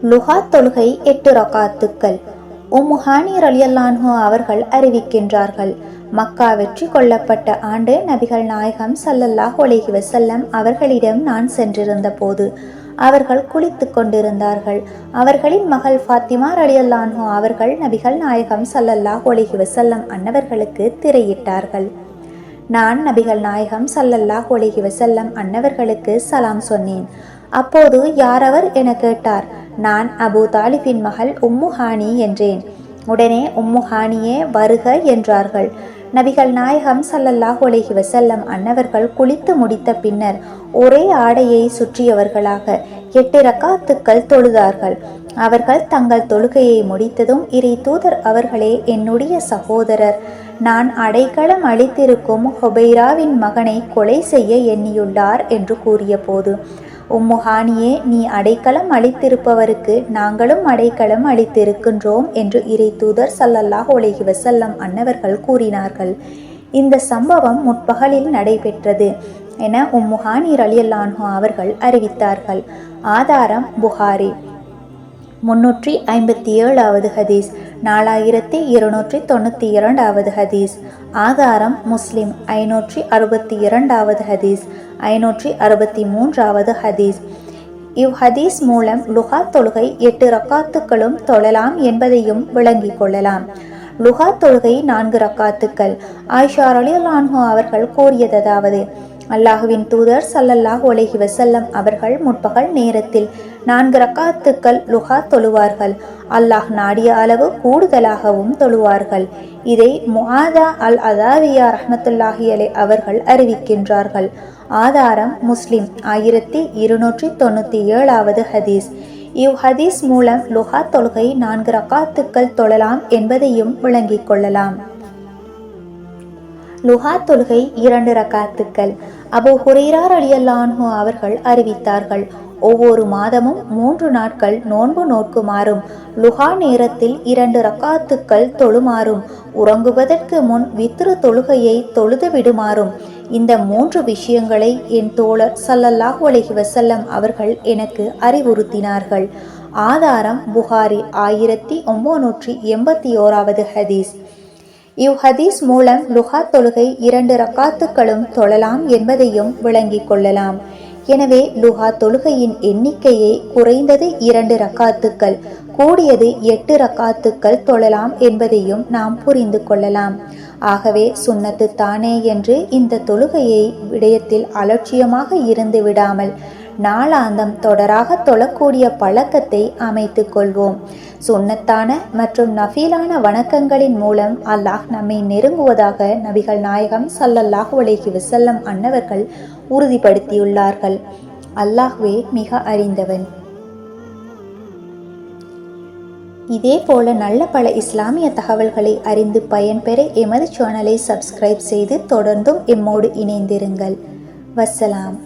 லுஹா தொழுகை 8 ரகாத்துக்கள். ஹானி ரலியல்லாஹு அவர்கள் அறிவிக்கின்றார்கள், மக்கா வெற்றி கொள்ளப்பட்ட ஆண்டு நபிகள் நாயகம் ஸல்லல்லாஹு அலைஹி வஸல்லம் அவர்களிடம் நான் சென்றிருந்த போது அவர்கள் குளித்து கொண்டிருந்தார்கள். அவர்களின் மகள் ஃபாத்திமா ரலியல்லாஹு அவர்கள் நபிகள் நாயகம் ஸல்லல்லாஹு அலைஹி வஸல்லம் அன்னவர்களுக்கு திரையிட்டார்கள். நான் நபிகள் நாயகம் ஸல்லல்லாஹு அலைஹி வஸல்லம் அன்னவர்களுக்கு சலாம் சொன்னேன். அப்போது யாரவர் என கேட்டார். நான் அபு தாலிபின் மகள் ஹானி என்றேன். உடனே ஹானியே வருக என்றார்கள். நபிகள் நாயகம் ஸல்லல்லாஹு அலைஹி வஸல்லம் அன்னவர்கள் குளித்து முடித்த பின்னர் ஒரே ஆடையை சுற்றியவர்களாக 8 ரக்காத்துக்கள் தொழுதார்கள். அவர்கள் தங்கள் தொழுகையை முடித்ததும், இறை தூதர் அவர்களே, என்னுடைய சகோதரர் நான் அடைக்கலம் அளித்திருக்கும் ஹுபைராவின் மகனை கொலை செய்ய எண்ணியுள்ளார் என்று கூறிய போது, ஹானியே, நீ அடைக்கலம் அளித்திருப்பவருக்கு நாங்களும் அடைக்கலம் அளித்திருக்கின்றோம் என்று இறை தூதர் ஸல்லல்லாஹு அலைஹி வஸல்லம் அன்னவர்கள் கூறினார்கள். இந்த சம்பவம் முற்பகலில் நடைபெற்றது என ஹானி ரலியல்லாஹு அவர்கள் அறிவித்தார்கள். ஆதாரம் புகாரி. 357வது ஹதீஸ், 4292வது ஹதீஸ். ஆதாரம் முஸ்லிம். 562வது ஹதீஸ், 563வது ஹதீஸ். ஹதீஸ் மூலம் லுஹா தொழுகை 8 ரக்காத்துக்களும் தொழலாம் என்பதையும் விளங்கிக் கொள்ளலாம். லுஹா தொழுகை 4 ரக்காத்துக்கள். ஆயிஷா ரலியல்லாஹு அவர்கள் கூறியதாவது, அல்லாஹுவின் தூதர் ஸல்லல்லாஹு அலைஹி வஸல்லம் அவர்கள் முற்பகல் நேரத்தில் 4 ரக்காத்துக்கள் லுஹா தொழுவார்கள். அல்லாஹ் நாடிய அளவு கூடுதலாகவும் தொழுவார்கள். இதை முஆதா அல் அதாவியா ரஹ்மத்துல்லாஹி அலைஹி அவர்கள் அறிவிக்கின்றார்கள். ஆதாரம் முஸ்லிம். 1297வது ஹதீஸ். ஹதீஸ் மூலம் லுஹா தொழுகை 4 ரக்காத்துக்கள் தொழலாம் என்பதையும் விளங்கிக் கொள்ளலாம். லுஹா தொழுகை 2 ரக்காத்துக்கள். அபூ ஹுரைரா ரலியல்லாஹு அவர்கள் அறிவித்தார்கள், ஒவ்வொரு மாதமும் 3 நாட்கள் நோன்பு நோக்குமாறும், லுஹா நேரத்தில் 2 ரக்காத்துக்கள் தொழுமாறும், உறங்குவதற்கு முன் வித்ரு தொழுகையை தொழுது விடுமாறும், இந்த 3 விஷயங்களை என் தோழர் ஸல்லல்லாஹு அலைஹி வஸல்லம் அவர்கள் எனக்கு அறிவுறுத்தினார்கள். ஆதாரம் புகாரி. 1981வது ஹதீஸ். ஹதீஸ் மூலம் லுஹா தொழுகை 2 ரக்காத்துக்களும் தொழலாம் என்பதையும் விளங்கிக் கொள்ளலாம். எனவே லுஹா தொழுகையின் எண்ணிக்கையை குறைந்தது 2 ரக்காத்துக்கள், கூடியது 8 ரக்காத்துக்கள் தொழலாம் என்பதையும் நாம் புரிந்து கொள்ளலாம். ஆகவே சுன்னத்து தானே என்று இந்த தொழுகையை விடயத்தில் அலட்சியமாக இருந்து விடாமல் நாளாந்தம் தொடராக தொழக்கூடிய பழக்கத்தை அமைத்து கொள்வோம். சுன்னத்தான மற்றும் நஃபீலான வணக்கங்களின் மூலம் அல்லாஹ் நம்மை நெருங்குவதாக நபிகள் நாயகம் ஸல்லல்லாஹு அலைஹி வஸல்லம் அன்னவர்கள் உறுதிப்படுத்தியுள்ளார்கள். அல்லாஹ்வே மிக அறிந்தவன். இதே போல நல்ல பல இஸ்லாமிய தகவல்களை அறிந்து பயன்பெற எமது சேனலை சப்ஸ்கிரைப் செய்து தொடர்ந்தும் எம்மோடு இணைந்திருங்கள். வஸ்ஸலாம்.